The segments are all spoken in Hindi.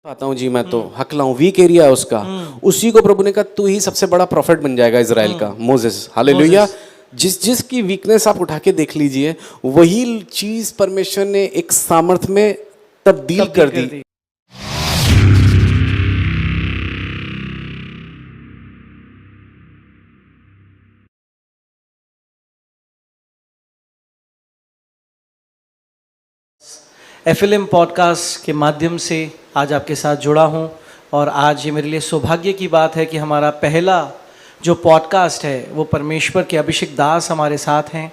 पाता हूँ जी, मैं तो हकला हूँ, वीक एरिया है उसका। उसी को प्रभु ने कहा तू ही सबसे बड़ा प्रॉफिट बन जाएगा इजराइल का, मोसेस। हालेलुया। जिस की वीकनेस आप उठा के देख लीजिए, वही चीज परमेश्वर ने एक सामर्थ में तब्दील कर दी। एफएलएम पॉडकास्ट के माध्यम से आज आपके साथ जुड़ा हूं और आज ये मेरे लिए सौभाग्य की बात है कि हमारा पहला जो पॉडकास्ट है वो परमेश्वर के अभिषेक दास हमारे साथ हैं,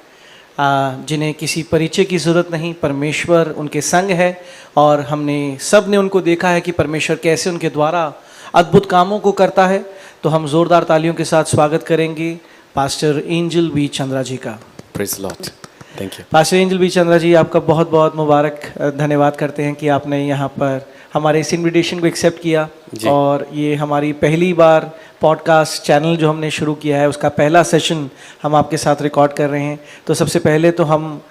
जिन्हें किसी परिचय की ज़रूरत नहीं, परमेश्वर उनके संग है और हमने सब ने उनको देखा है कि परमेश्वर कैसे उनके द्वारा अद्भुत कामों को करता है। तो हम ज़ोरदार तालियों के साथ स्वागत करेंगे pastor Angel B Chandra ji का। Praise Lord. Thank you pastor Angel B Chandra ji, आपका बहुत बहुत मुबारक, धन्यवाद करते हैं कि आपने यहाँ पर हमारे इस इनविटेशन को एक्सेप्ट किया और ये हमारी पहली बार पॉडकास्ट चैनल जो हमने शुरू किया है उसका पहला सेशन हम आपके साथ रिकॉर्ड कर रहे हैं। तो सबसे पहले तो हम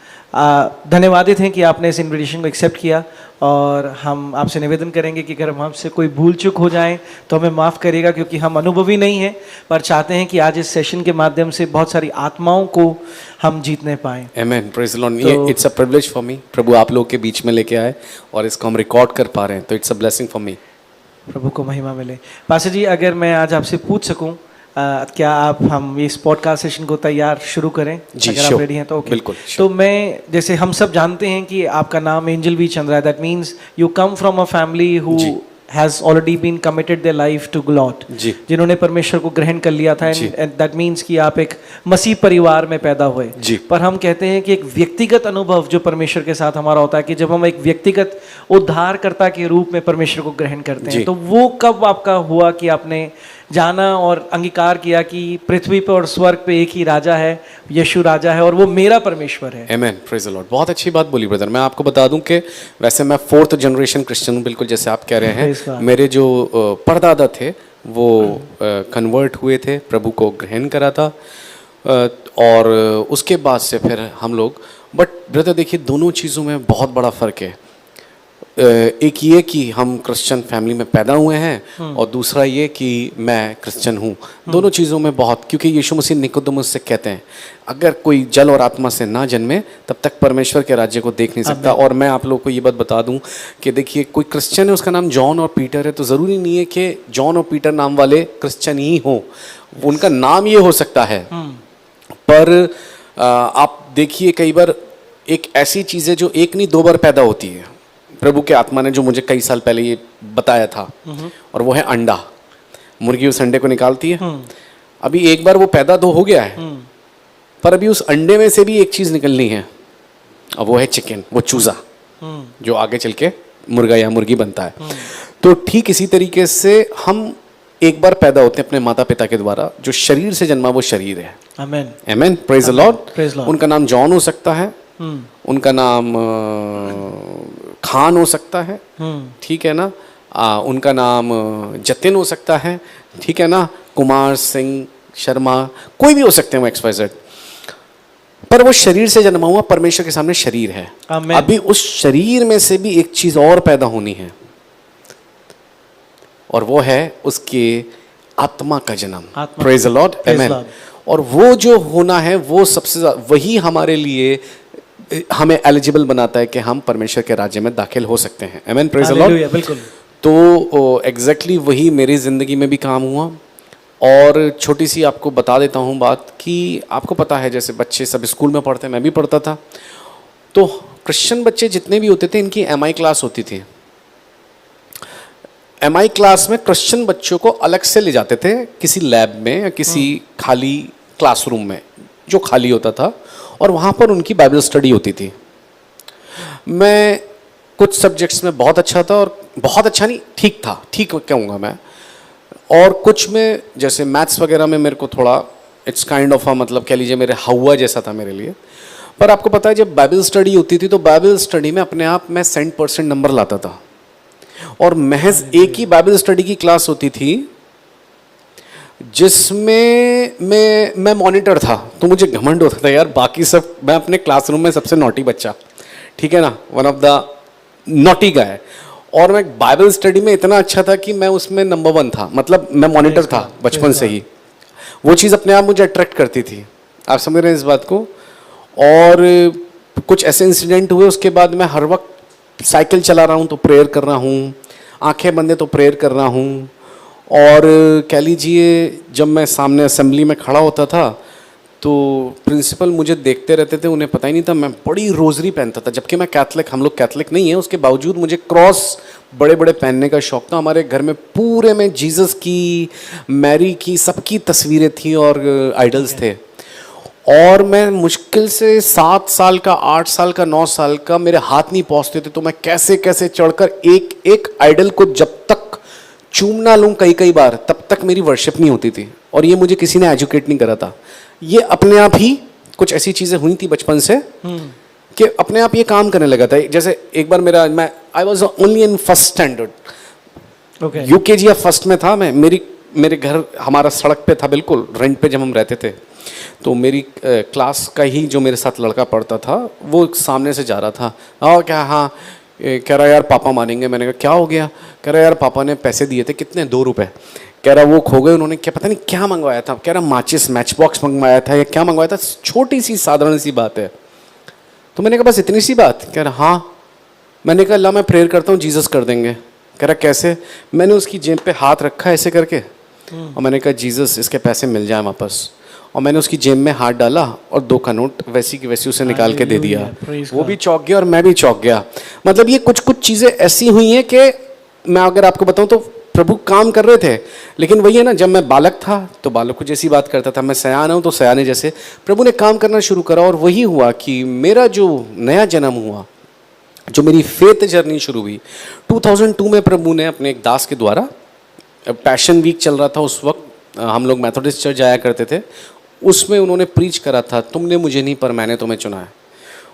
धन्यवादित हैं कि आपने इस इनविटेशन को एक्सेप्ट किया और हम आपसे निवेदन करेंगे कि अगर हमसे कोई भूल चूक हो जाए तो हमें माफ़ करिएगा, क्योंकि हम अनुभवी नहीं हैं, पर चाहते हैं कि आज इस सेशन के माध्यम से बहुत सारी आत्माओं को हम जीतने पाएं। आमेन। Praise the Lord. ये it's a privilege for me, प्रभु आप लोग के बीच में लेके आए और इसको हम रिकॉर्ड कर पा रहे हैं, तो it's a blessing for me. प्रभु को महिमा मिले। पास्टर जी, अगर मैं आज आपसे पूछ सकूं, क्या हम इस पॉडकास्ट सेशन को तैयार शुरू करें? जी, अगर आप रेडी हैं तो ओके। बिल्कुल। तो मैं, जैसे हम सब जानते हैं कि आपका नाम एंजल बी चंद्रा है, that means you come from a family who has already been committed their life to God, जिन्होंने परमेश्वर को ग्रहण कर लिया था, एंड दैट मीन्स कि आप एक मसीह परिवार में पैदा हुए। पर हम कहते हैं कि एक व्यक्तिगत अनुभव जो परमेश्वर के साथ हमारा होता है कि जब हम एक व्यक्तिगत उद्धारकर्ता के रूप में परमेश्वर को ग्रहण करते हैं, तो वो कब आपका हुआ कि आपने जाना और अंगीकार किया कि पृथ्वी पर और स्वर्ग पे एक ही राजा है, यीशु राजा है और वो मेरा परमेश्वर है? आमेन। Praise the Lord. बहुत अच्छी बात बोली ब्रदर। मैं आपको बता दूं कि वैसे मैं 4th जनरेशन क्रिश्चियन हूं, बिल्कुल जैसे आप कह रहे हैं। मेरे जो परदादा थे वो कन्वर्ट हुए थे, प्रभु को ग्रहण करा था और उसके बाद से फिर हम लोग, बट ब्रदर देखिए दोनों चीज़ों में बहुत बड़ा फ़र्क है। एक ये कि हम क्रिश्चियन फैमिली में पैदा हुए हैं और दूसरा ये कि मैं क्रिश्चियन हूँ। दोनों चीज़ों में बहुत, क्योंकि यीशु मसीह निकोदेमुस से कहते हैं अगर कोई जल और आत्मा से ना जन्मे तब तक परमेश्वर के राज्य को देख नहीं सकता। और मैं आप लोगों को ये बात बता दूं कि देखिए कोई क्रिश्चियन है, उसका नाम जॉन और पीटर है, तो ज़रूरी नहीं है कि जॉन और पीटर नाम वाले क्रिश्चियन ही हों। उनका नाम ये हो सकता है, पर आप देखिए कई बार एक ऐसी चीज़ है जो एक नहीं 2 बार पैदा होती है। प्रभु के आत्मा ने जो मुझे कई साल पहले ये बताया था, और वो है अंडा। मुर्गी उस अंडे को निकालती है। अभी एक बार वो पैदा तो हो गया है, पर अभी उस अंडे में से भी एक चीज़ निकलनी है, और वो है चिकन, वो चूज़ा, जो आगे चल के मुर्गा या मुर्गी बनता है। तो ठीक इसी तरीके से हम एक बार पैदा होते हैं अपने माता पिता के द्वारा, जो शरीर से जन्मा वो शरीर है। Amen. Amen. Praise the Lord. उनका नाम जॉन हो सकता है, उनका नाम खान हो सकता है, ठीक है ना, उनका नाम जतिन हो सकता है, ठीक है ना, कुमार सिंह शर्मा, कोई भी हो सकते हैं वो XYZ, पर वो शरीर से जन्मा हुआ परमेश्वर के सामने शरीर है। अभी उस शरीर में से भी एक चीज और पैदा होनी है, और वो है उसके आत्मा का जन्म। Praise the Lord. आमेन। और वो जो होना है वो सबसे वही हमारे लिए हमें एलिजिबल बनाता है कि हम परमेश्वर के राज्य में दाखिल हो सकते हैं। आमेन। Praise the Lord. बिल्कुल। तो एग्जैक्टली वही मेरी ज़िंदगी में भी काम हुआ। और छोटी सी आपको बता देता हूँ बात कि आपको पता है जैसे बच्चे सब स्कूल में पढ़ते हैं, मैं भी पढ़ता था, तो क्रिश्चियन बच्चे जितने भी होते थे इनकी MI क्लास होती थी। MI क्लास में क्रिश्चियन बच्चों को अलग से ले जाते थे किसी लैब में या किसी खाली क्लासरूम में जो खाली होता था, और वहाँ पर उनकी बाइबल स्टडी होती थी। मैं कुछ सब्जेक्ट्स में बहुत अच्छा था, और बहुत अच्छा नहीं, ठीक था, ठीक कहूँगा मैं, और कुछ में जैसे मैथ्स वगैरह में मेरे को थोड़ा इट्स काइंड ऑफ मतलब कह लीजिए मेरे हवा जैसा था मेरे लिए। पर आपको पता है जब बाइबल स्टडी होती थी तो बाइबल स्टडी में अपने आप मैं 100% नंबर लाता था, और महज एक ही बाइबल स्टडी की क्लास होती थी जिसमें मैं मॉनिटर था, तो मुझे घमंड होता था यार, बाकी सब मैं अपने क्लासरूम में सबसे नॉटी बच्चा, ठीक है ना, वन ऑफ द नॉटी गाय, और मैं बाइबल स्टडी में इतना अच्छा था कि मैं उसमें नंबर 1 था, मतलब मैं मॉनिटर था बचपन से ही। वो चीज़ अपने आप मुझे अट्रैक्ट करती थी, आप समझ रहे हैं इस बात को। और कुछ ऐसे इंसिडेंट हुए, उसके बाद मैं हर वक्त साइकिल चला रहा हूँ तो प्रेयर कर रहा हूँ, आंखें बंद है तो प्रेयर कर रहा हूँ। और कह लीजिए जब मैं सामने असेंबली में खड़ा होता था तो प्रिंसिपल मुझे देखते रहते थे, उन्हें पता ही नहीं था मैं बड़ी रोजरी पहनता था, जबकि मैं कैथलिक, हम लोग कैथलिक नहीं है, उसके बावजूद मुझे क्रॉस बड़े बड़े पहनने का शौक था। हमारे घर में पूरे में जीसस की, मैरी की, सबकी तस्वीरें थी और आइडल्स थे। और मैं मुश्किल से 7 साल का, 8 साल का, 9 साल का, मेरे हाथ नहीं पहुंचते थे, तो मैं कैसे कैसे चढ़कर एक एक आइडल को जब तक चूम ना लूँ कई बार, तब तक मेरी वर्शिप नहीं होती थी। और ये मुझे किसी ने एजुकेट नहीं करा था, ये अपने आप ही कुछ ऐसी चीज़ें हुई थी बचपन से कि अपने आप ये काम करने लगा था। जैसे एक बार I was only in first standard, UKG या फर्स्ट में था मैं। मेरे घर, हमारा सड़क पे था बिल्कुल, रेंट पे जब हम रहते थे, तो मेरी क्लास का ही जो मेरे साथ लड़का पढ़ता था वो सामने से जा रहा था। क्या, हाँ, कह रहा यार पापा मारेंगे। मैंने कहा क्या हो गया? कह रहा यार पापा ने पैसे दिए थे, कितने? 2 रुपये। कह रहा वो खो गए, उन्होंने क्या पता नहीं क्या मंगवाया था। कह रहा माचिस, मैच बॉक्स मंगवाया था या क्या मंगवाया था, छोटी सी साधारण सी बात है। तो मैंने कहा बस इतनी सी बात? कह रहा हाँ। मैंने कहा अल्लाह मैं प्रेयर करता हूँ जीसस कर देंगे। कह रहा कैसे? मैंने उसकी जेब पे हाथ रखा ऐसे करके और मैंने कहा जीसस इसके पैसे मिल जाए वापस। और मैंने उसकी जेब में हाथ डाला और 2 का नोट वैसी की वैसी उसे निकाल के दे दिया। वो भी चौंक गया और मैं भी चौंक गया। मतलब ये कुछ कुछ चीज़ें ऐसी हुई हैं कि मैं अगर आपको बताऊं तो प्रभु काम कर रहे थे, लेकिन वही है ना, जब मैं बालक था तो बालकों जैसी बात करता था, मैं सयाना हूँ तो सयाने जैसे प्रभु ने काम करना शुरू करा। और वही हुआ कि मेरा जो नया जन्म हुआ, जो मेरी फेथ जर्नी शुरू हुई 2002 में, प्रभु ने अपने एक दास के द्वारा, पैशन वीक चल रहा था उस वक्त, हम लोग मेथोडिस्ट चर्च जाया करते थे, उसमें उन्होंने प्रीच करा था, तुमने मुझे नहीं पर मैंने तुम्हें चुना है।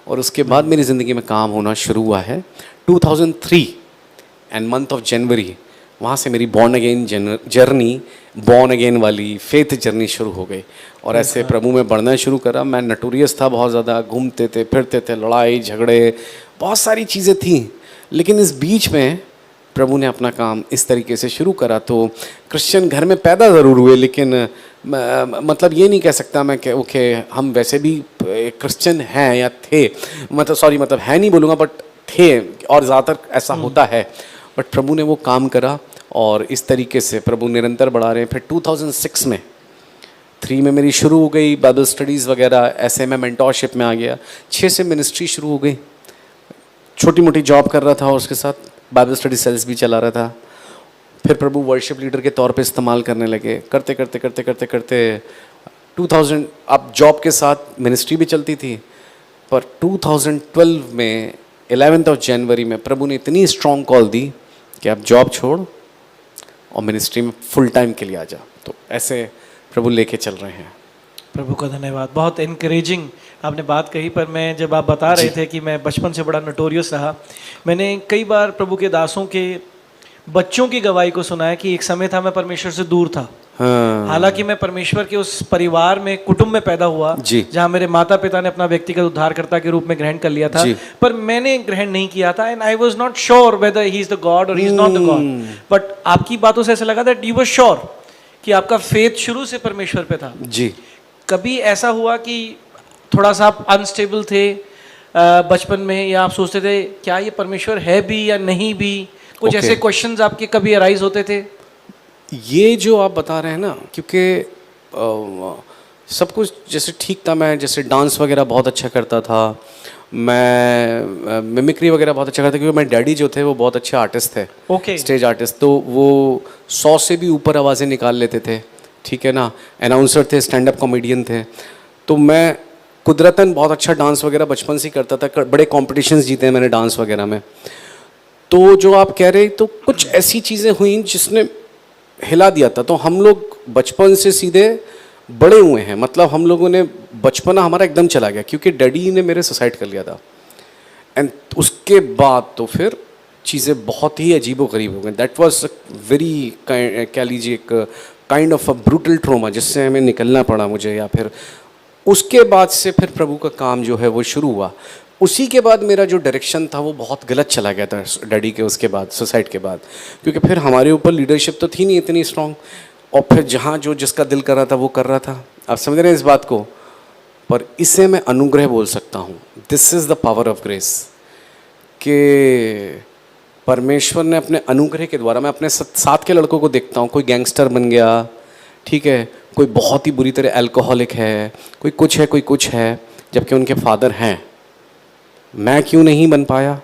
और उसके बाद मेरी ज़िंदगी में काम होना शुरू हुआ है 2003 एंड मंथ ऑफ जनवरी। वहाँ से मेरी born again journey, born again वाली फेथ जर्नी शुरू हो गई। और ऐसे प्रभु में बढ़ना शुरू करा। मैं नटोरियस था बहुत ज़्यादा, घूमते थे फिरते थे, लड़ाई झगड़े बहुत सारी चीज़ें थी। लेकिन इस बीच में प्रभु ने अपना काम इस तरीके से शुरू करा। तो क्रिश्चियन घर में पैदा ज़रूर हुए, लेकिन मतलब ये नहीं कह सकता मैं कि ओके हम वैसे भी क्रिश्चियन हैं या थे, मतलब है नहीं बोलूँगा, बट थे, और ज़्यादातर ऐसा होता है। बट प्रभु ने वो काम करा और इस तरीके से प्रभु निरंतर बढ़ा रहे हैं। फिर 2006 में 3 में मेरी शुरू हो गई बाइबल स्टडीज़ वगैरह, ऐसे मैं मेंटोरशिप में आ गया। 6 से मिनिस्ट्री शुरू हो गई, छोटी मोटी जॉब कर रहा था और उसके साथ बाइबल स्टडी सेल्स भी चला रहा था। फिर प्रभु वर्शिप लीडर के तौर पे इस्तेमाल करने लगे। करते करते करते करते करते 2000, अब जॉब के साथ मिनिस्ट्री भी चलती थी। पर 2012 में 11th ऑफ जनवरी में प्रभु ने इतनी स्ट्रॉन्ग कॉल दी कि आप जॉब छोड़ और मिनिस्ट्री में फुल टाइम के लिए आ जा। तो ऐसे प्रभु लेके चल रहे हैं। प्रभु का धन्यवाद। बहुत इनकरेजिंग आपने बात कही। पर मैं जब आप बता रहे थे कि मैं बचपन से बड़ा नोटोरियस रहा, मैंने कई बार प्रभु के दासों के बच्चों की गवाही को सुना है कि एक समय था मैं परमेश्वर से दूर था। हाँ। हालांकि मैं परमेश्वर के उस परिवार में, कुटुंब में पैदा हुआ जहां मेरे माता पिता ने अपना व्यक्तिगत उद्धारकर्ता के रूप में ग्रहण कर लिया था, पर मैंने ग्रहण नहीं किया था। And I was not sure whether he is the God और he is not the God. But आपकी बातों से ऐसा लगा दैट यू वर श्योर कि आपका फेथ शुरू से परमेश्वर पे था। जी। कभी ऐसा हुआ कि थोड़ा सा आप अनस्टेबल थे बचपन में, या आप सोचते थे क्या ये परमेश्वर है भी या नहीं भी? कुछ ऐसे क्वेश्चंस आपके कभी अराइज होते थे? ये जो आप बता रहे हैं ना, क्योंकि सब कुछ जैसे ठीक था। मैं जैसे डांस वगैरह बहुत अच्छा करता था, मैं मिमिक्री वगैरह बहुत अच्छा करता, क्योंकि मेरे डैडी जो थे वो बहुत अच्छे आर्टिस्ट थे, स्टेज आर्टिस्ट। तो वो 100 से भी ऊपर आवाज़ें निकाल लेते थे, ठीक है ना। अनाउंसर थे, स्टैंड अप कॉमेडियन थे। तो मैं कुदरतन बहुत अच्छा डांस वगैरह बचपन से करता था, बड़े कॉम्पिटिशन्स जीते हैं मैंने डांस वगैरह में। तो जो आप कह रहे, तो कुछ ऐसी चीज़ें हुई जिसने हिला दिया था। तो हम लोग बचपन से सीधे बड़े हुए हैं, मतलब हम लोगों ने बचपना हमारा एकदम चला गया, क्योंकि डैडी ने मेरे सुसाइड कर लिया था। एंड उसके बाद तो फिर चीज़ें बहुत ही अजीबोगरीब हो गई। दैट वाज वेरी, कह लीजिए एक kind of a brutal trauma, जिससे हमें निकलना पड़ा मुझे। या फिर उसके बाद से फिर प्रभु का काम जो है वो शुरू हुआ। उसी के बाद मेरा जो डायरेक्शन था वो बहुत गलत चला गया था डैडी के उसके बाद, सुसाइड के बाद, क्योंकि फिर हमारे ऊपर लीडरशिप तो थी नहीं इतनी स्ट्रांग, और फिर जहाँ जो जिसका दिल कर रहा था वो कर रहा था। आप समझ रहे हैं इस बात को? पर इसे मैं अनुग्रह बोल सकता हूँ। This is the power of grace, कि परमेश्वर ने अपने अनुग्रह के द्वारा, मैं अपने साथ के लड़कों को देखता हूँ, कोई गैंगस्टर बन गया, ठीक है, कोई बहुत ही बुरी तरह अल्कोहलिक है, कोई कुछ है, कोई कुछ है, जबकि उनके फादर हैं। मैं क्यों नहीं बन पाया?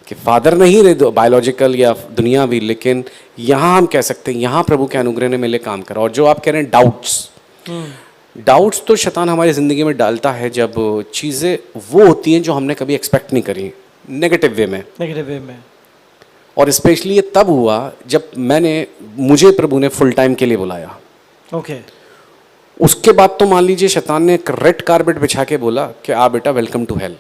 कि फादर नहीं रहे बायोलॉजिकल या दुनियावी, लेकिन यहाँ हम कह सकते हैं यहाँ प्रभु के अनुग्रह ने मेरे लिए काम करा। और जो आप कह रहे हैं डाउट्स तो शैतान हमारी ज़िंदगी में डालता है जब चीज़ें वो होती हैं जो हमने कभी एक्सपेक्ट नहीं करी, नेगेटिव वे में। और स्पेशली ये तब हुआ जब मुझे प्रभु ने फुल टाइम के लिए बुलाया। ओके। उसके बाद तो मान लीजिए शैतान ने एक रेड कारपेट बिछा के बोला कि आ बेटा वेलकम टू हेल।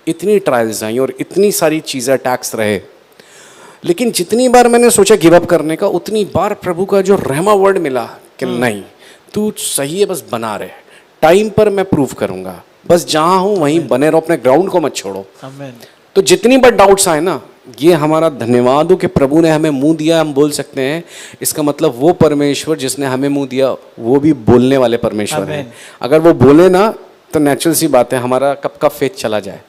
इतनी ट्रायल्स आई और इतनी सारी चीज़ें अटैक्स रहे, लेकिन जितनी बार मैंने सोचा गिव अप करने का, उतनी बार प्रभु का जो रहमा वर्ड मिला कि नहीं तू सही है, बस बना रहे, टाइम पर मैं प्रूव करूंगा, बस जहाँ हूँ वहीं बने रहो, अपने ग्राउंड को मत छोड़ो। आमीन। तो जितनी बार डाउट्स आए ना, ये हमारा धन्यवाद हो कि प्रभु ने हमें मुंह दिया। हम बोल सकते हैं इसका मतलब वो परमेश्वर जिसने हमें मुंह दिया वो भी बोलने वाले परमेश्वर हैं। अगर वो बोले ना तो नेचुरल सी बात है हमारा कब का फेथ चला जाए,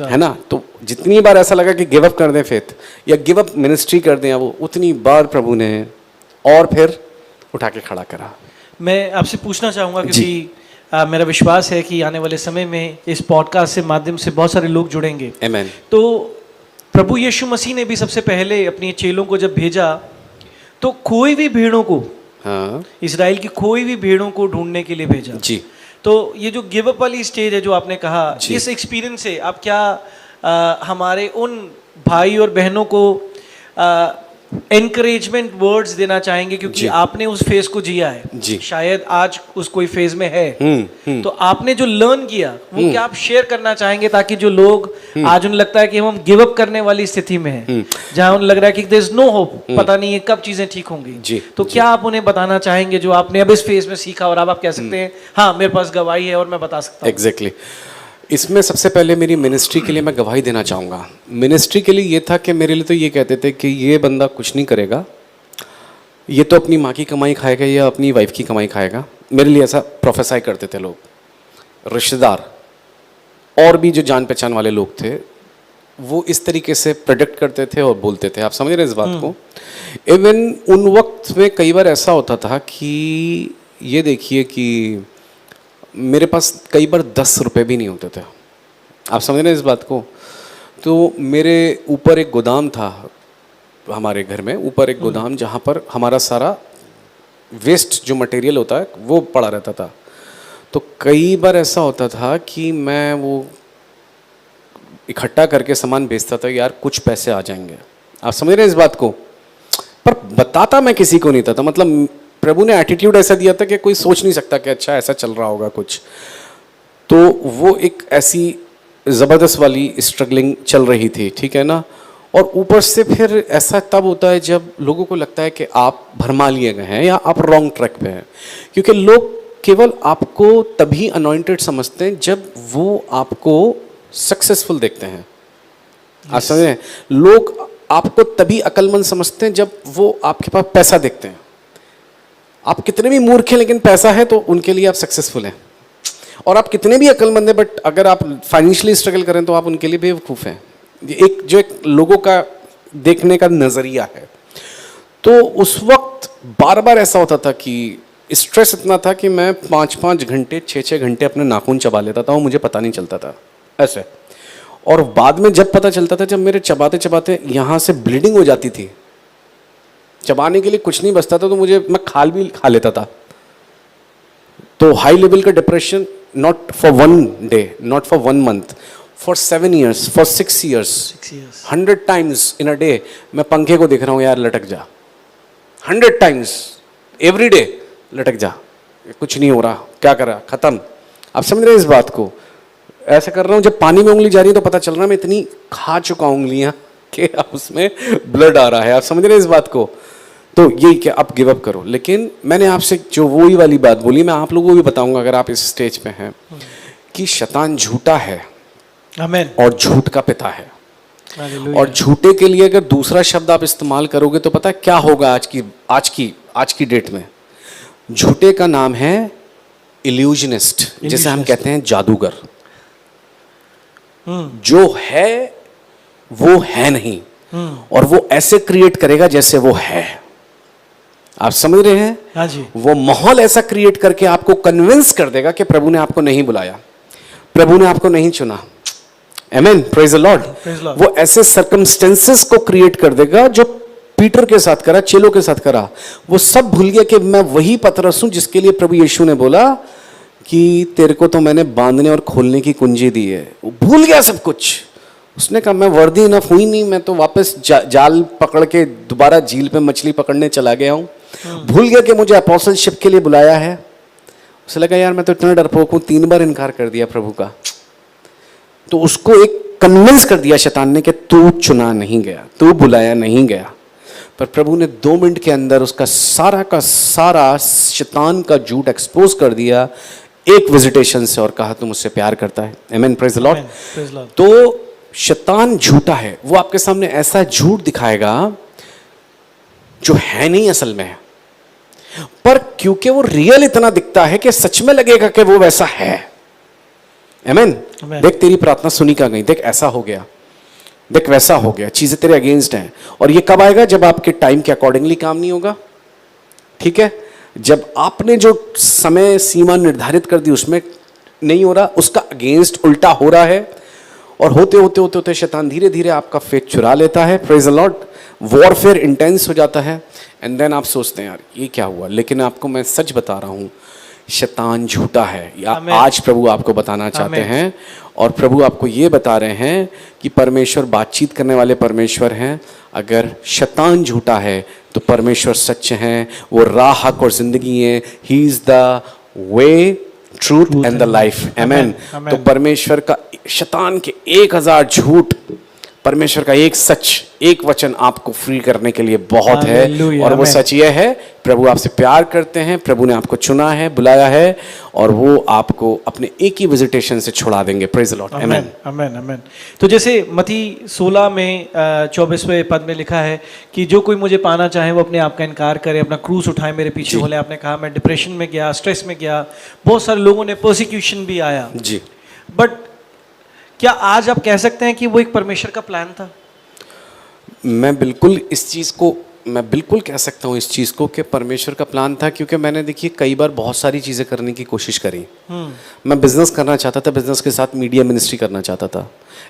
है ना। तो जितनी बार ऐसा लगा कि गिव अप कर दें फेथ या गिव अप मिनिस्ट्री कर दें, वो उतनी बार प्रभु ने और फिर उठा के खड़ा करा। मैं आपसे पूछना चाहूँगा क्योंकि मेरा विश्वास है कि आने वाले समय में इस पॉडकास्ट से माध्यम से बहुत सारे लोग जुड़ेंगे। आमीन। तो प्रभु यीशु मसीह ने भी सबसे पहले अपने चेलों को जब भेजा तो कोई भी भेड़ों को, हाँ, इजराइल की कोई भी भेड़ों को ढूंढने के लिए भेजा। जी। तो ये जो गिव अप वाली स्टेज है जो आपने कहा, इस एक्सपीरियंस से आप क्या हमारे उन भाई और बहनों को एनकरेजमेंट वर्ड्स देना चाहेंगे, क्योंकि आपने उस फेज को जिया है जी। शायद आज उस कोई फेज में है, तो आपने जो लर्न किया वो क्या आप शेयर करना चाहेंगे, ताकि जो लोग आज उन्हें लगता है कि हम गिव अप करने वाली स्थिति में हैं, जहां उन्हें लग रहा है कि देयर इज नो होप, पता नहीं है कब चीजें ठीक होंगी, तो क्या आप उन्हें बताना चाहेंगे जो आपने अब इस फेज में सीखा और अब आप कह सकते हैं हाँ मेरे पास गवाही है और मैं बता सकता हूँ? एग्जैक्टली। इसमें सबसे पहले मेरी मिनिस्ट्री के लिए मैं गवाही देना चाहूँगा। मिनिस्ट्री के लिए ये था कि मेरे लिए तो ये कहते थे कि ये बंदा कुछ नहीं करेगा, ये तो अपनी माँ की कमाई खाएगा या अपनी वाइफ की कमाई खाएगा। मेरे लिए ऐसा प्रोफेसाई करते थे लोग, रिश्तेदार और भी जो जान पहचान वाले लोग थे, वो इस तरीके से प्रेडिक्ट करते थे और बोलते थे। आप समझ रहे हैं इस बात को? इवन उन वक्त में कई बार ऐसा होता था कि ये देखिए कि मेरे पास कई बार 10 रुपए भी नहीं होते थे। आप समझ रहे हैं इस बात को? तो मेरे ऊपर एक गोदाम था, हमारे घर में ऊपर एक गोदाम, जहाँ पर हमारा सारा वेस्ट जो मटेरियल होता है वो पड़ा रहता था। तो कई बार ऐसा होता था कि मैं वो इकट्ठा करके सामान बेचता था, यार कुछ पैसे आ जाएंगे। आप समझ रहे हैं इस बात को? पर बताता मैं किसी को नहीं था। मतलब प्रभु ने एटीट्यूड ऐसा दिया था कि कोई सोच नहीं सकता कि अच्छा ऐसा चल रहा होगा कुछ। तो वो एक ऐसी ज़बरदस्त वाली स्ट्रगलिंग चल रही थी, ठीक है ना। और ऊपर से फिर ऐसा तब होता है जब लोगों को लगता है कि आप भरमा लिए गए हैं या आप रॉन्ग ट्रैक पे हैं, क्योंकि लोग केवल आपको तभी अनॉइंटेड समझते हैं जब वो आपको सक्सेसफुल देखते हैं। आप समझे? लोग आपको तभी अक्लमंद समझते हैं जब वो आपके पास पैसा देखते हैं। आप कितने भी मूर्ख हैं लेकिन पैसा है तो उनके लिए आप सक्सेसफुल हैं, और आप कितने भी अक्लमंद हैं बट अगर आप फाइनेंशियली स्ट्रगल करें तो आप उनके लिए बेवकूफ़ हैं। एक लोगों का देखने का नज़रिया है। तो उस वक्त बार बार ऐसा होता था कि स्ट्रेस इतना था कि मैं 5-5 घंटे 6-6 घंटे अपने नाखून चबा लेता था और मुझे पता नहीं चलता था ऐसे। और बाद में जब पता चलता था, जब मेरे चबाते चबाते यहाँ से ब्लीडिंग हो जाती थी, चबाने के लिए कुछ नहीं बचता था, तो मैं खाल भी खा लेता था। तो हाई लेवल का depression, not for 1 day, not for 1 month, for 7 years, for 6 years, 100 times in a day मैं पंखे को देख रहा हूँ, यार लटक जा, 100 times every day, लटक जा, कुछ नहीं हो रहा, क्या कर रहा, खत्म। आप समझ रहे हैं इस बात को? ऐसा कर रहा हूँ, जब पानी में उंगली जा रही है तो पता चल रहा है मैं इतनी खा चुका हूँ उंगलियाँ कि अब उसमें ब्लड आ रहा है। आप समझ रहे हैं इस बात को? तो यही कि आप गिव अप करो। लेकिन मैंने आपसे जो वही वाली बात बोली, मैं आप लोगों को भी बताऊंगा अगर आप इस स्टेज पे हैं, कि शैतान झूठा है आमेन। और झूठ का पिता है। हालेलुया। और झूठे के लिए अगर दूसरा शब्द आप इस्तेमाल करोगे तो पता है क्या होगा आज की डेट में? झूठे का नाम है इल्यूजनिस्ट, जैसे हम कहते हैं जादूगर। जो है वो है नहीं, और वो ऐसे क्रिएट करेगा जैसे वो है। आप समझ रहे हैं? हाँ जी। वो माहौल ऐसा क्रिएट करके आपको कन्विंस कर देगा कि प्रभु ने आपको नहीं बुलाया, प्रभु ने आपको नहीं चुना। आमेन, प्रेज द लॉर्ड। वो ऐसे सर्कमस्टेंसेस को क्रिएट कर देगा जो पीटर के साथ करा, चेलों के साथ करा। वो सब भूल गया कि मैं वही पतरस हूं जिसके लिए प्रभु यीशु ने बोला कि तेरे को तो मैंने बांधने और खोलने की कुंजी दी है। वो भूल गया सब कुछ। उसने कहा मैं वर्दी इनफ हुई नहीं, मैं तो वापस जाल पकड़ के दोबारा झील पे मछली पकड़ने चला गया हूँ। भूल गया कि मुझे अपोस्टलशिप के लिए बुलाया है। उसे लगा यार मैं तो इतना डरपोक हूँ, 3 बार इनकार कर दिया प्रभु का। तो उसको एक कन्विंस कर दिया शैतान ने कि तू चुना नहीं गया, तू बुलाया नहीं गया। पर प्रभु ने 2 मिनट के अंदर उसका सारा का सारा शैतान का झूठ एक्सपोज कर दिया एक विजिटेशन से, और कहा तू मुझसे प्यार करता है। Amen, praise the Lord. तो शैतान झूठा है, वो आपके सामने ऐसा झूठ दिखाएगा जो है नहीं असल में, पर क्योंकि वो रियल इतना दिखता है कि सच में लगेगा कि वो वैसा है। आमेन। देख तेरी प्रार्थना सुनी का गई, देख ऐसा हो गया, देख वैसा हो गया, चीजें तेरे अगेंस्ट हैं। और ये कब आएगा? जब आपके टाइम के अकॉर्डिंगली काम नहीं होगा। ठीक है, जब आपने जो समय सीमा निर्धारित कर दी उसमें नहीं हो रहा, उसका अगेंस्ट उल्टा हो रहा है, और होते होते होते होते शैतान धीरे धीरे आपका फेथ चुरा लेता है। Praise the Lord. Warfare intense हो जाता है, एंड देन आप सोचते हैं यार ये क्या हुआ। लेकिन आपको मैं सच बता रहा हूं, शैतान झूठा है। आज प्रभु आपको बताना चाहते हैं, और प्रभु आपको ये बता रहे हैं कि परमेश्वर बातचीत करने वाले परमेश्वर हैं। अगर शैतान झूठा है तो परमेश्वर सच्चे हैं, वो राह, हक और जिंदगी है। He is the way, truth and the life. Amen. तो परमेश्वर का, शैतान के 1000 झूठ, परमेश्वर का एक सच, एक वचन आपको फ्री करने के लिए बहुत है। और वो सच ये है, प्रभु आपसे प्यार करते हैं, प्रभु ने आपको चुना है, बुलाया है, और वो आपको अपने एक ही विजिटेशन से छुड़ा देंगे। Praise the Lord. Amen, amen, amen. तो जैसे मत्ती 16 में 24वें पद में लिखा है कि जो कोई मुझे पाना चाहे वो अपने आप का इनकार करे, अपना क्रूस उठाए, मेरे पीछे बोले। आपने कहा मैं डिप्रेशन में गया, स्ट्रेस में गया, बहुत सारे लोगों ने परसिक्यूशन भी आया जी। बट क्या आज आप कह सकते हैं कि वो एक परमेश्वर का प्लान था? मैं बिल्कुल कह सकता हूँ इस चीज़ को कि परमेश्वर का प्लान था, क्योंकि मैंने देखिए कई बार बहुत सारी चीज़ें करने की कोशिश करी। मैं बिजनेस करना चाहता था, बिजनेस के साथ मीडिया मिनिस्ट्री करना चाहता था।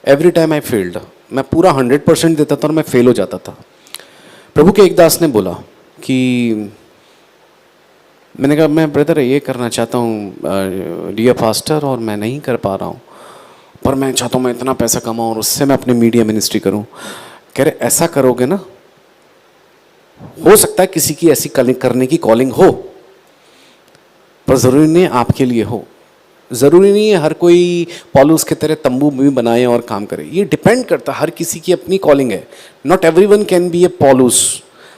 Every time I failed. मैं पूरा 100% देता था और मैं फेल हो जाता था। प्रभु के एक दास ने बोला कि, मैंने कहा मैं ब्रदर ये करना चाहता हूँ डियर पास्टर, और मैं नहीं कर पा रहा हूँ, पर मैं चाहता हूँ मैं इतना पैसा कमाऊँ और उससे मैं अपनी मीडिया मिनिस्ट्री करूँ। कह रहे ऐसा करोगे ना, हो सकता है किसी की ऐसी करने की कॉलिंग हो, पर ज़रूरी नहीं आपके लिए हो। ज़रूरी नहीं है हर कोई पौलुस के तरह तंबू भी बनाए और काम करे। ये डिपेंड करता है, हर किसी की अपनी कॉलिंग है। नॉट एवरीवन कैन बी ए पौलुस।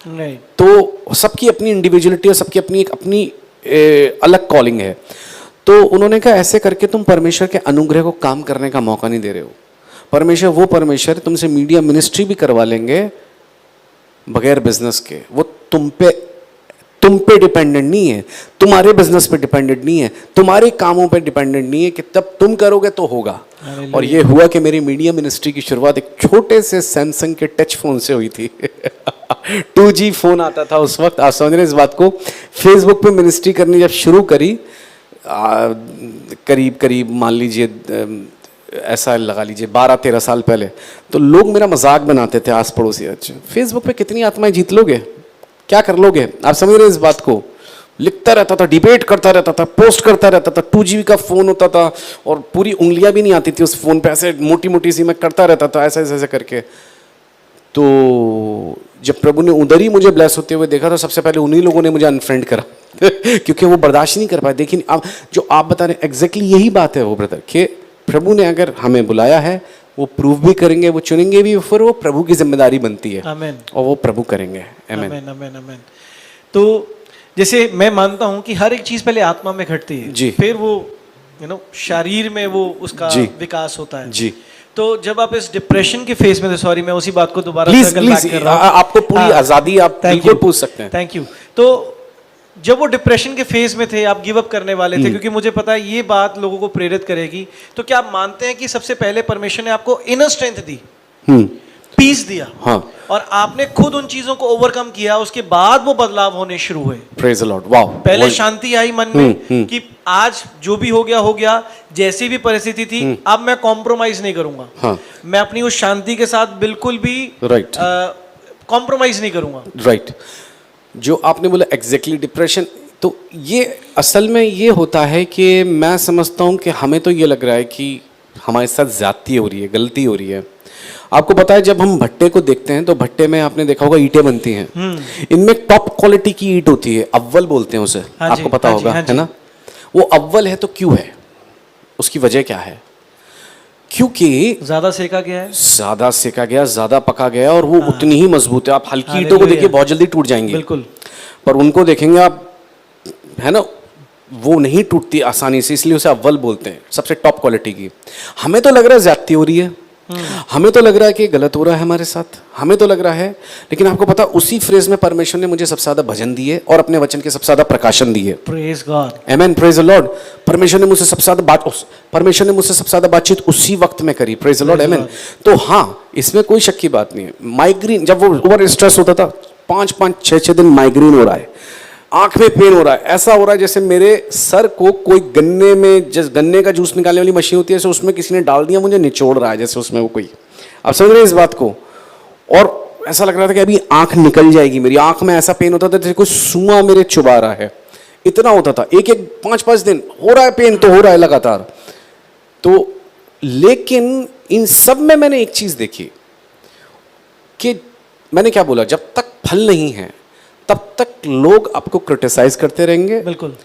नहीं, तो सबकी अपनी इंडिविजुअलिटी और सबकी अपनी अलग कॉलिंग है। तो उन्होंने कहा ऐसे करके तुम परमेश्वर के अनुग्रह को काम करने का मौका नहीं दे रहे हो। परमेश्वर वो परमेश्वर तुमसे मीडिया मिनिस्ट्री भी करवा लेंगे बगैर बिजनेस के। वो तुम पे डिपेंडेंट नहीं है, तुम्हारे बिजनेस पे डिपेंडेंट नहीं है, तुम्हारे कामों पे डिपेंडेंट नहीं है कि तब तुम करोगे तो होगा। और ये हुआ कि मेरी मीडिया मिनिस्ट्री की शुरुआत एक छोटे से सैमसंग के टच फोन से हुई थी। 2G फोन आता था उस वक्त। आप समझ रहे हैं इस बात को। फेसबुक पे मिनिस्ट्री करनी जब शुरू करी, करीब मान लीजिए ऐसा लगा लीजिए 12-13 साल पहले, तो लोग मेरा मजाक बनाते थे आस पड़ोसी। अच्छा फेसबुक पे कितनी आत्माएं जीत लोगे, क्या कर लोगे? आप समझ रहे हैं इस बात को। लिखता रहता था, डिबेट करता रहता था, पोस्ट करता रहता था। 2G का फोन होता था और पूरी उंगलियां भी नहीं आती थी उस फोन पे, ऐसे मोटी मोटी सी मैं करता रहता था ऐसा ऐसे करके। तो जब प्रभु ने उधर ही मुझे ब्लेस होते हुए देखा, तो सबसे पहले उन्हीं लोगों ने मुझे अनफ्रेंड करा क्योंकि वो बर्दाश्त नहीं कर पाए। देखिए अब जो आप बता रहे हैं एग्जैक्टली यही बात है वो ब्रदर, कि प्रभु ने अगर हमें बुलाया है वो प्रूव भी करेंगे, वो चुनेंगे भी, फिर वो प्रभु की जिम्मेदारी बनती है। आमेन। और वो प्रभु करेंगे। आमेन, आमेन, आमेन। तो जैसे मैं मानता हूं कि हर एक चीज पहले आत्मा में घटती है जी। फिर वो शरीर में वो उसका विकास होता है जी। तो जब आप इस डिप्रेशन के फेज में थे, सॉरी मैं उसी बात को दोबारा प्लीज सर्कल बैक कर रहा हूँ। आपको पूरी आजादी, आप बिल्कुल पूछ सकते हैं। Thank you. तो जब वो डिप्रेशन के फेज में थे, आप गिव अप करने वाले थे, क्योंकि मुझे पता है ये बात लोगों को प्रेरित करेगी, तो क्या आप मानते हैं कि सबसे पहले परमेश्वर ने आपको इनर स्ट्रेंथ दी, पीस दिया, हाँ, और आपने खुद उन चीजों को ओवरकम किया, उसके बाद वो बदलाव होने शुरू हुए? Praise the Lord. वाओ। पहले शांति आई मन में कि आज जो भी हो गया, जैसी भी परिस्थिति थी, अब मैं कॉम्प्रोमाइज नहीं करूंगा, हाँ, मैं अपनी उस शांति के साथ बिल्कुल भी राइट कॉम्प्रोमाइज नहीं करूंगा। राइट। जो आपने बोला एग्जैक्टली डिप्रेशन, तो ये असल में ये होता है कि मैं समझता हूँ कि हमें तो ये लग रहा है कि हमारे साथ ज्यादती हो रही है, गलती हो रही है। आपको पता है जब हम भट्टे को देखते हैं तो भट्टे में आपने देखा होगा ईंटें बनती हैं, इनमें टॉप क्वालिटी की ईंट होती है, अव्वल बोलते हैं उसे, हाँ आपको पता होगा, है ना? वो अव्वल है तो क्यों है, उसकी वजह क्या है? क्योंकि ज्यादा सेका गया है, ज्यादा सेका गया, ज्यादा पका गया, और वो उतनी ही मजबूत है। आप हल्की ईंटों को देखिए, बहुत जल्दी टूट जाएंगी, बिल्कुल, पर उनको देखेंगे आप, है ना, वो नहीं टूटती आसानी से, इसलिए उसे अव्वल बोलते हैं, सबसे टॉप क्वालिटी की। हमें तो लग रहा है ज्यादती हो रही है, हमें तो लग रहा है कि गलत हो रहा है हमारे साथ, हमें तो लग रहा है, लेकिन आपको पता उसी फ्रेज में परमेश्वर ने मुझे सबसे ज्यादा भजन दिए और अपने वचन के सबसे ज्यादा प्रकाशन दिए। Praise God, amen, praise the Lord. परमेश्वर ने मुझसे सबसे ज्यादा बातचीत उसी वक्त में करी, प्रेज द लॉर्ड, आमेन। तो हाँ, इसमें कोई शक की बात नहीं है। माइग्रेन, जब वो ओवर स्ट्रेस होता था, 5-5, 6-6 दिन माइग्रेन हो रहा है, आंख में पेन हो रहा है, ऐसा हो रहा है जैसे मेरे सर को कोई गन्ने में, जैसे गन्ने का जूस निकालने वाली मशीन होती है, जैसे उसमें किसी ने डाल दिया, मुझे निचोड़ रहा है जैसे उसमें वो कोई, आप समझ रहे हैं इस बात को? और ऐसा लग रहा था कि अभी आंख निकल जाएगी मेरी, आंख में ऐसा पेन होता था जैसे कोई सुआ मेरे चुबा रहा है, इतना होता था। एक 5-5 दिन हो रहा है पेन, तो हो रहा है लगातार। तो लेकिन इन सब में मैंने एक चीज देखी कि मैंने क्या बोला, जब तक फल नहीं है तब तक लोग आपको क्रिटिसाइज करते रहेंगे, बिल्कुल,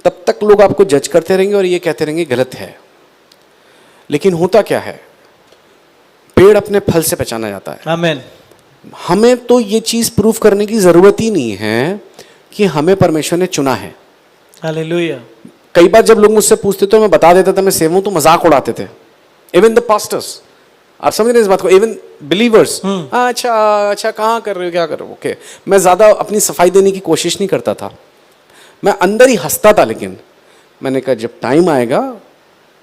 तब तक लोग आपको जज करते रहेंगे और ये कहते रहेंगे गलत है। लेकिन होता क्या है, पेड़ अपने फल से पहचाना जाता है। आमेन। हमें तो ये चीज प्रूव करने की जरूरत ही नहीं है कि हमें परमेश्वर ने चुना है। हालेलुया। कई बार जब लोग मुझसे पूछते तो मैं बता देता था मैं सेव हूं, तो मजाक उड़ाते थे। इवन द पास्टर्स, आप समझ रहे हैं इस बात को, इवन बिलीवर्स, अच्छा कहाँ कर रहे हो, क्या कर रहे हो, ओके। मैं ज्यादा अपनी सफाई देने की कोशिश नहीं करता था, मैं अंदर ही हंसता था। लेकिन मैंने कहा जब टाइम आएगा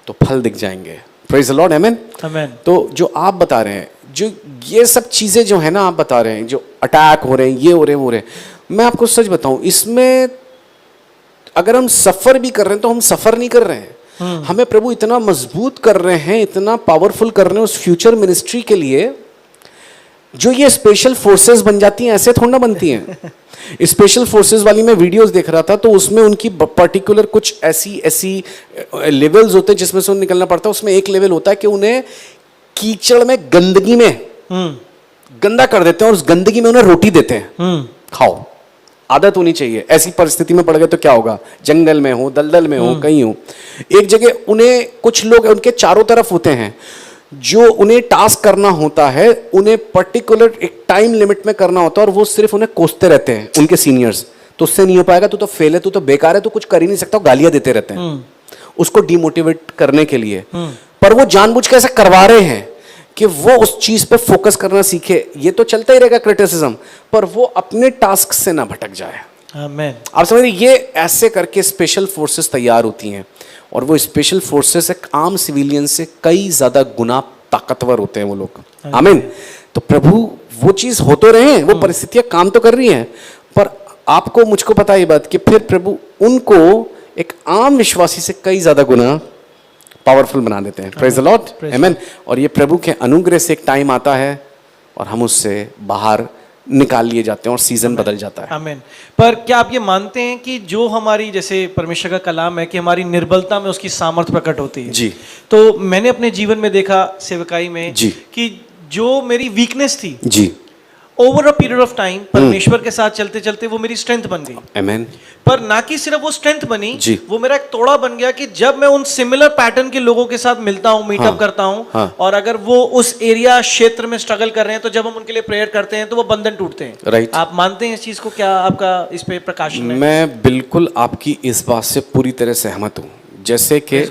तो फल दिख जाएंगे, praise the Lord, amen, amen. तो जो आप बता रहे हैं, जो ये सब चीजें जो है ना आप बता रहे हैं, जो अटैक हो रहे हैं, ये हो रहे हैं, वो हो रहे हैं, मैं आपको सच बताऊं, इसमें अगर हम सफर भी कर रहे हैं तो हम सफर नहीं कर रहे हैं, हमें प्रभु इतना मजबूत कर रहे हैं, इतना पावरफुल कर रहे हैं उस फ्यूचर मिनिस्ट्री के लिए, जो ये स्पेशल फोर्सेस बन जाती हैं, ऐसे थोड़ा ना बनती हैं। स्पेशल फोर्सेस वाली मैं वीडियोस देख रहा था, तो उसमें उनकी पर्टिकुलर कुछ ऐसी लेवल्स होते हैं जिसमें से उन्हें निकलना पड़ता है। उसमें एक लेवल होता है कि उन्हें कीचड़ में, गंदगी में गंदा कर देते हैं और उस गंदगी में उन्हें रोटी देते हैं, खाओ। आदत होनी चाहिए, ऐसी परिस्थिति में पड़ गए तो क्या होगा, जंगल में हो, दलदल में हो, कहीं हो, एक जगह उन्हें, कुछ लोग उनके चारों तरफ होते हैं, जो उन्हें टास्क करना होता है, उन्हें पर्टिकुलर एक टाइम लिमिट में करना होता है, और वो सिर्फ उन्हें कोसते रहते हैं उनके सीनियर्स, तो उससे नहीं हो पाएगा, तू तो फेल है, तू तो बेकार है, तू कुछ कर ही नहीं सकता, गालियां देते रहते हैं उसको डिमोटिवेट करने के लिए। पर वो जानबूझ के ऐसा करवा रहे हैं कि वो उस चीज पे फोकस करना सीखे। ये तो चलता ही रहेगा क्रिटिसिज्म, पर वो अपने टास्क से ना भटक जाए। आमीन। आप समझ रहे, ये ऐसे करके स्पेशल फोर्सेस तैयार होती हैं, और वो स्पेशल फोर्सेस एक आम सिविलियन से कई ज्यादा गुना ताकतवर होते हैं वो लोग। आमीन। तो प्रभु वो चीज हो तो रहे हैं, वो परिस्थितियां काम तो कर रही हैं, पर आपको मुझको पता है ये बात कि फिर प्रभु उनको एक आम विश्वासी से कई ज्यादा गुना पावरफुल बना देते हैं। प्रेज द लॉर्ड, आमीन। और ये प्रभु के अनुग्रह से एक टाइम आता है और हम उससे बाहर निकाल लिए जाते हैं और सीजन बदल जाता है। आमीन। पर क्या आप ये मानते हैं कि जो हमारी, जैसे परमेश्वर का कलाम है कि हमारी निर्बलता में उसकी सामर्थ प्रकट होती है? जी। तो मैंने अपने जीवन में देखा सेवकाई में जी, कि जो मेरी वीकनेस थी, जी, over a period of time परमेश्वर के साथ चलते चलते वो मेरी स्ट्रेंथ बन गई। आमीन। पर ना कि सिर्फ वो स्ट्रेंथ बनी, वो मेरा एक तोड़ा बन गया कि जब मैं उन सिमिलर पैटर्न के लोगों के साथ मिलता हूँ, मीटअप करता हूँ, और अगर वो उस एरिया क्षेत्र में स्ट्रगल कर रहे हैं, तो जब हम उनके लिए प्रेयर करते हैं तो वो बंधन टूटते हैं। राइट। आप मानते हैं इस चीज को? क्या आपका इस पे प्रकाशन है? मैं बिल्कुल आपकी इस बात से पूरी तरह सहमत हूँ। जैसे कि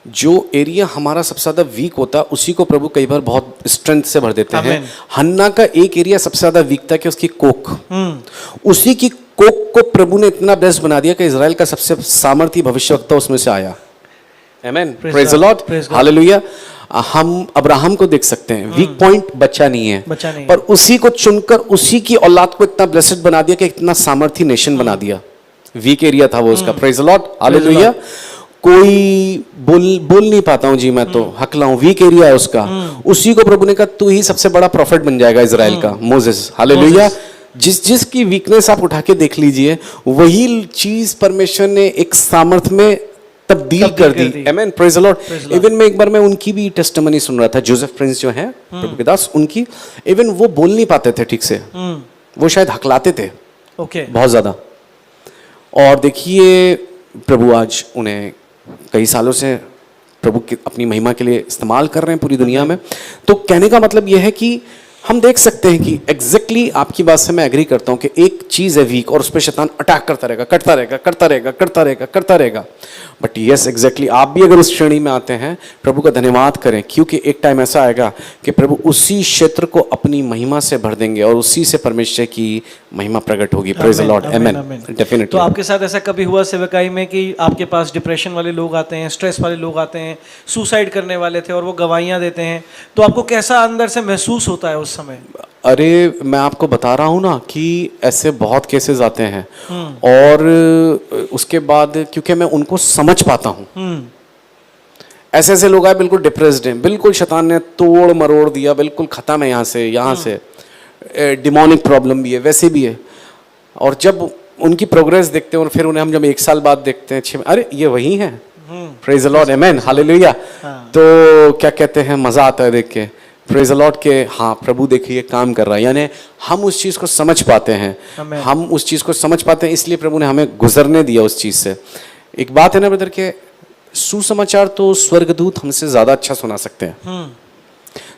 जो एरिया हमारा सबसे ज्यादा वीक होता है उसी को प्रभु कई बार बहुत स्ट्रेंथ से भर देते हैं। हन्ना का एक एरिया सबसे ज्यादा वीक था कि उसकी कोख, उसी की कोख को प्रभु ने इतना बेस्ट बना दिया कि इजराइल का सबसे सामर्थी भविष्यवक्ता उसमें से आया। आमेन, प्रेज द लॉर्ड, हालेलुया। हम अब्राहम को देख सकते हैं, वीक पॉइंट बच्चा नहीं है, पर उसी को चुनकर उसी की औलाद को इतना ब्लेस्ड बना दिया कि इतना सामर्थी नेशन बना दिया। वीक एरिया था वो उसका, प्रेज द लॉर्ड, हालेलुया। कोई बोल नहीं पाता हूं जी, मैं तो हकला हूं, वीक एरिया है उसका, उसी को प्रभु ने कहा तू ही सबसे बड़ा प्रॉफिट बन जाएगा इजराइल का, मोसेस, हालेलुया। जिसकी वीकनेस आप उठा के देख लीजिए, वही चीज परमेश्वर ने एक सामर्थ में तब्दील कर दी। आमेन, प्रेज द लॉर्ड। इवन मैं एक बार मैं उनकी भी टेस्टिमनी सुन रहा था, जोसेफ प्रिंस जो हैं प्रभु के दास, उनकी इवन वो बोल नहीं पाते थे ठीक से, वो शायद हकलाते थे बहुत ज्यादा। और देखिए प्रभु आज उन्हें कई सालों से प्रभु की अपनी महिमा के लिए इस्तेमाल कर रहे हैं पूरी दुनिया में। तो कहने का मतलब यह है कि हम देख सकते हैं कि एग्जैक्टली आपकी बात से मैं एग्री करता हूं कि एक चीज है वीक और उस पर शैतान अटैक करता रहेगा, करता रहेगा, करता रहेगा, करता रहेगा, करता रहेगा। बट यस, एग्जैक्टली आप भी अगर उस श्रेणी में आते हैं, प्रभु का धन्यवाद करें, क्योंकि एक टाइम ऐसा आएगा कि प्रभु उसी क्षेत्र को अपनी महिमा से भर देंगे और उसी से परमेश्वर की महिमा प्रकट होगी। Praise the Lord, amen, definitely. तो आपके साथ ऐसा कभी हुआ सेवकाई में कि आपके पास डिप्रेशन वाले लोग आते हैं, स्ट्रेस वाले लोग आते हैं, सुसाइड करने वाले थे और वो गवाहियां देते हैं, तो आपको कैसा अंदर से महसूस होता है उस समय? अरे मैं आपको बता रहा हूं ना कि ऐसे बहुत केसेस आते हैं और उसके बाद क्योंकि मैं उनको समझ पाता हूं, ऐसे ऐसे लोग आए बिल्कुल डिप्रेस्ड हैं, बिल्कुल शैतान ने तोड़ मरोड़ दिया, बिल्कुल खत्म है यहाँ से डिमोनिक प्रॉब्लम भी है, वैसे भी है। और जब उनकी प्रोग्रेस देखते हैं और फिर उन्हें हम जब 1 साल बाद देखते हैं, अरे ये वही है, praise the Lord, amen, hallelujah. तो क्या कहते हैं, मजा आता है देख के, प्रेज द लॉर्ड के हाँ प्रभु देखिए काम कर रहा है। यानी हम उस चीज को समझ पाते हैं, हम उस चीज को समझ पाते हैं, इसलिए प्रभु ने हमें गुजरने दिया उस चीज से। एक बात है ना ब्रदर के, सुसमाचार तो स्वर्गदूत हमसे ज्यादा अच्छा सुना सकते हैं।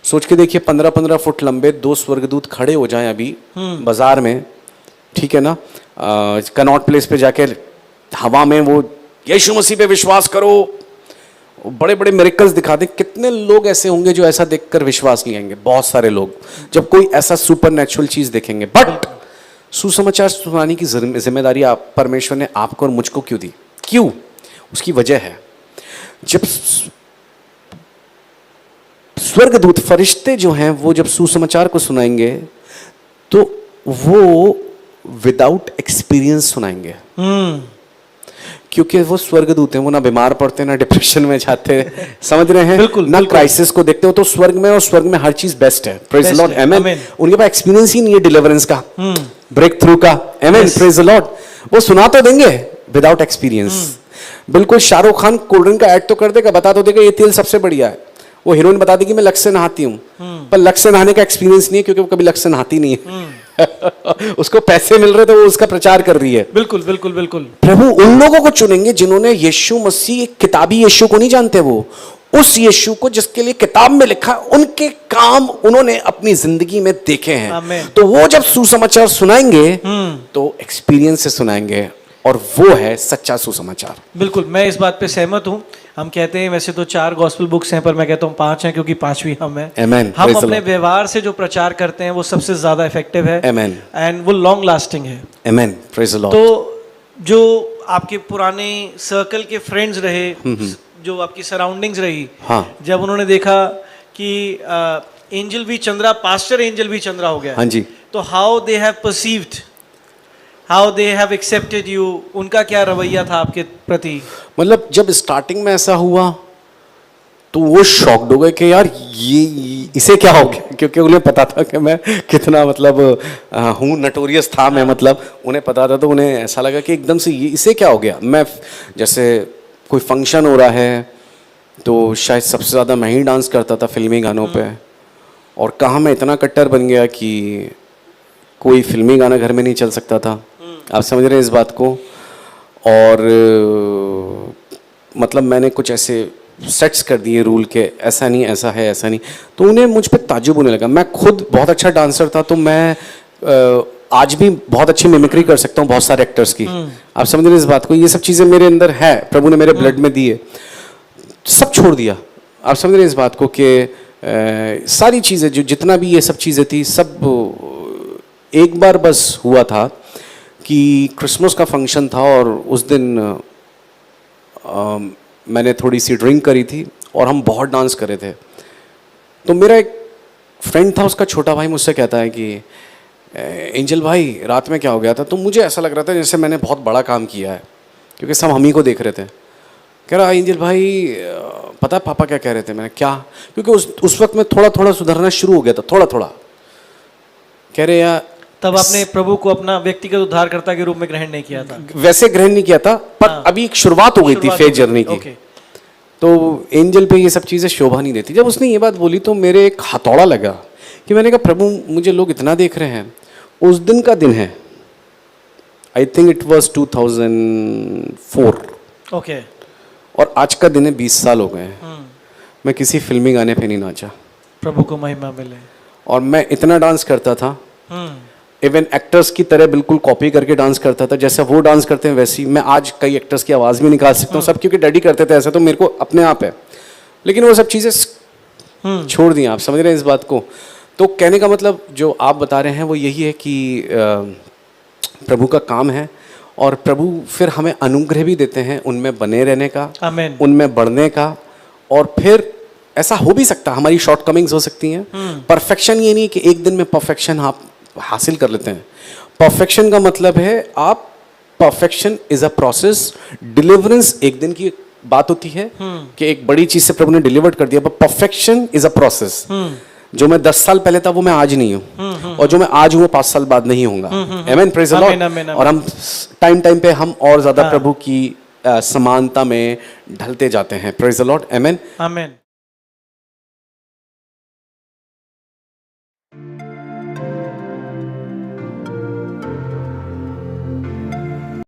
सोच के देखिए 15-15 फुट लंबे 2 स्वर्गदूत खड़े हो जाएं अभी बाजार में, ठीक है ना, कनॉट प्लेस पे जाके हवा में वो यीशु मसीह पे विश्वास करो, बड़े बड़े मिरेकल्स दिखा दें, कितने लोग ऐसे होंगे जो ऐसा देखकर विश्वास ले आएंगे? बहुत सारे लोग जब कोई ऐसा सुपरनैचुरल चीज देखेंगे। बट सुसमाचार सुनाने की जिम्मेदारी परमेश्वर ने आपको और मुझको क्यों दी? क्यों? उसकी वजह है, जब स्वर्गदूत फरिश्ते जो हैं वो जब सुसमाचार को सुनाएंगे तो वो विदाउट एक्सपीरियंस सुनाएंगे, क्योंकि वो स्वर्गदूत हैं, वो ना बीमार पड़ते ना डिप्रेशन में जाते, समझ रहे हैं, बिल्कुल, ना क्राइसिस को देखते हो। तो स्वर्ग में, और स्वर्ग में हर चीज बेस्ट है, प्रेज द लॉर्ड, आमेन। उनके पास एक्सपीरियंस ही नहीं है डिलीवरेंस का, ब्रेक थ्रू का, आमेन, प्रेज द लॉर्ड। वो सुना तो देंगे विदाउट एक्सपीरियंस। बिल्कुल शाहरुख खान कोल्ड ड्रिंक का ऐड तो कर देगा, बता तो देगा ये तेल सबसे बढ़िया है। वो हीरोइन बता देगी मैं लक्ष्य से नहाती हूँ, पर लक्ष्य से नहाने का एक्सपीरियंस नहीं है, क्योंकि वो कभी लक्ष्य से नहाती नहीं है। उसको पैसे मिल रहे तो वो उसका प्रचार कर रही है। बिल्कुल बिल्कुल बिल्कुल। प्रभु उन लोगों को चुनेंगे जिन्होंने यीशु मसीह, किताबी यीशु को नहीं जानते, वो उस यीशु को जिसके लिए किताब में लिखा, उनके काम उन्होंने अपनी जिंदगी में देखे हैं। तो वो जब सुसमाचार सुनाएंगे तो एक्सपीरियंस से सुनाएंगे, और वो है सच्चा सुसमाचार। बिल्कुल, मैं इस बात पे सहमत हूँ। हम कहते हैं वैसे तो 4 गॉस्पेल बुक्स हैं, पर मैं कहता हूँ 5 हैं, क्योंकि 5वीं हम हैं। Amen. हम अपने व्यवहार से जो प्रचार करते हैं वो सबसे ज्यादा इफेक्टिव है, Amen. एंड वो लॉन्ग लास्टिंग है। Amen. Praise the Lord. तो जो आपके पुराने सर्कल के फ्रेंड्स रहे, जो आपकी सराउंडिंग्स रही, हाँ, जब उन्होंने देखा कि Angel V Chandra pastor Angel V Chandra हो गया, हाँ जी, तो how they have perceived, how they have accepted you, उनका क्या रवैया था आपके प्रति? मतलब जब स्टार्टिंग में ऐसा हुआ तो वो शॉक्ड हो गए कि यार ये इसे क्या हो गया, क्योंकि उन्हें पता था कि मैं कितना मतलब हूँ, नटोरियस था मैं, मतलब उन्हें पता था। तो उन्हें ऐसा लगा कि एकदम से ये इसे क्या हो गया। मैं जैसे कोई फंक्शन हो रहा है तो शायद सबसे ज़्यादा मैं ही डांस करता था फिल्मी गानों पे, और कहाँ मैं इतना कट्टर बन गया कि कोई फिल्मी गाना घर में नहीं चल सकता था। आप समझ रहे हैं इस बात को? और मतलब मैंने कुछ ऐसे सेट्स कर दिए रूल के, ऐसा नहीं, ऐसा है, ऐसा नहीं। तो उन्हें मुझ पे ताज्जुब होने लगा। मैं खुद बहुत अच्छा डांसर था, तो मैं आज भी बहुत अच्छी मिमिक्री कर सकता हूँ बहुत सारे एक्टर्स की। आप समझ रहे हैं इस बात को? ये सब चीज़ें मेरे अंदर है, प्रभु ने मेरे ब्लड में दी है। सब छोड़ दिया। आप समझ रहे हैं इस बात को कि सारी चीज़ें जो जितना भी ये सब चीज़ें थी सब एक बार बस हुआ था कि क्रिसमस का फंक्शन था और उस दिन मैंने थोड़ी सी ड्रिंक करी थी और हम बहुत डांस कर रहे थे। तो मेरा एक फ्रेंड था, उसका छोटा भाई मुझसे कहता है कि एंजल भाई रात में क्या हो गया था? तो मुझे ऐसा लग रहा था जैसे मैंने बहुत बड़ा काम किया है क्योंकि सब हम ही को देख रहे थे। कह रहा एंजल भाई पता है पापा क्या कह रहे थे? मैंने क्या? क्योंकि उस वक्त में थोड़ा थोड़ा सुधरना शुरू हो गया था, थोड़ा थोड़ा। कह रहे यार तब आपने प्रभु को अपना व्यक्तिगत उद्धारकर्ता के रूप में ग्रहण नहीं किया था? वैसे ग्रहण नहीं किया था, पर अभी एक शुरुआत हो गई थी फेथ जर्नी की। तो एंजल पे ये सब चीज़ें शोभा नहीं देती। जब उसने ये बात बोली तो मेरे एक हथौड़ा लगा कि मैंने कहा प्रभु मुझे लोग इतना देख रहे हैं। उस दिन का दिन है, I think it was 2004। Okay. और आज का दिन है, 20 साल हो गए हैं। मैं किसी फिल्मी गाने पे नहीं नाचा। प्रभु को महिमा मिले। और मैं इतना डांस करता था, इवन एक्टर्स की तरह बिल्कुल कॉपी करके डांस करता था। जैसे वो डांस करते हैं वैसी मैं आज कई एक्टर्स की आवाज़ भी निकाल सकता हूँ। सब क्योंकि डैडी करते थे ऐसा, तो मेरे को अपने आप है। लेकिन वो सब चीज़ें छोड़ दी। आप समझ रहे हैं इस बात को? तो कहने का मतलब जो आप बता रहे हैं वो यही है कि प्रभु का काम है और प्रभु फिर हमें अनुग्रह भी देते हैं उनमें बने रहने का, आमीन, उनमें बढ़ने का। और फिर ऐसा हो भी सकता है, हमारी शॉर्टकमिंग्स हो सकती हैं। परफेक्शन ये नहीं कि एक दिन में परफेक्शन आप हासिल कर लेते हैं। परफेक्शन का मतलब है आप perfection is a process. Deliverance एक दिन की बात होती है कि एक बड़ी चीज से प्रभु ने डिलीवर्ड कर दिया, पर परफेक्शन इज अ प्रोसेस। जो मैं 10 साल पहले था वो मैं आज नहीं हूँ, और जो मैं आज हूँ वो 5 साल बाद नहीं होऊंगा। आमीन, प्रेज़ द लॉर्ड। और हम टाइम पे हम और ज्यादा प्रभु की समानता में ढलते जाते हैं। Praise the Lord. आमीन, आमीन।